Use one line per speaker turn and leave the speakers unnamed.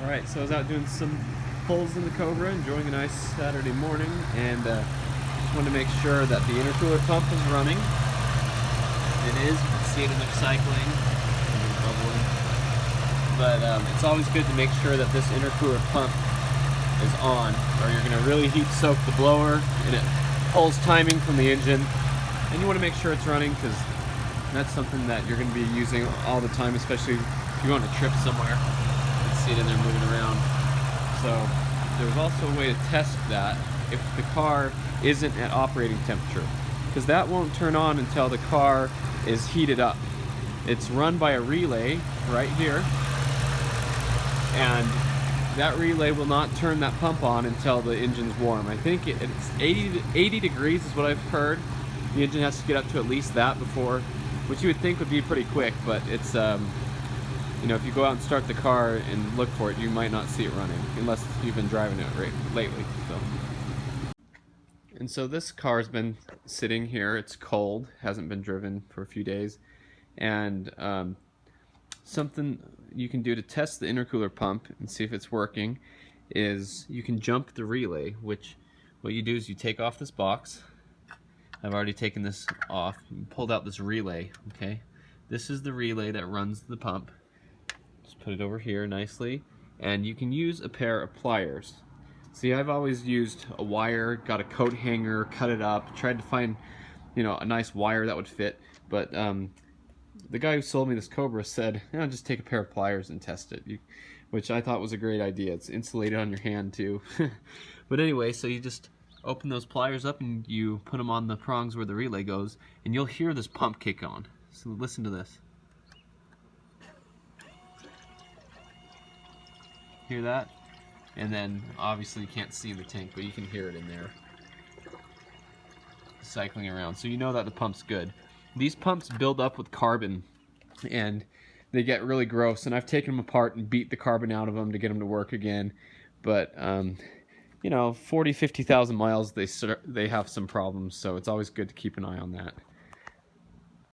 Alright, so I was out doing some pulls in the Cobra, enjoying a nice Saturday morning, and just wanted to make sure that the intercooler pump is running. It is. You can see it in there cycling and bubbling. But it's always good to make sure that this intercooler pump is on, or you're going to really heat soak the blower, and it pulls timing from the engine. And you want to make sure it's running, because that's something that you're going to be using all the time, especially if you go on a trip somewhere. See it in there moving around. So there's also a way to test that if the car isn't at operating temperature, because that won't turn on until the car is heated up. It's run by a relay right here, and that relay will not turn that pump on until the engine's warm. I think it's 80 degrees is what I've heard. The engine has to get up to at least that before, which you would think would be pretty quick, but it's you know, if you go out and start the car and look for it, you might not see it running, unless you've been driving it lately. And so this car's been sitting here. It's cold, hasn't been driven for a few days. And something you can do to test the intercooler pump and see if it's working is you can jump the relay, which what you do is you take off this box. I've already taken this off and pulled out this relay, okay? This is the relay that runs the pump. Just put it over here nicely, and you can use a pair of pliers. See, I've always used a wire, got a coat hanger, cut it up, tried to find, you know, a nice wire that would fit, but the guy who sold me this Cobra said, just take a pair of pliers and test it, which I thought was a great idea. It's insulated on your hand too. But anyway, so you just open those pliers up and you put them on the prongs where the relay goes, and you'll hear this pump kick on. So listen to this. Hear that? And then obviously you can't see the tank, but you can hear it in there cycling around, so you know that the pump's good. These pumps build up with carbon and they get really gross, and I've taken them apart and beat the carbon out of them to get them to work again, but you know, 40,000 to 50,000 miles they have some problems, so it's always good to keep an eye on that.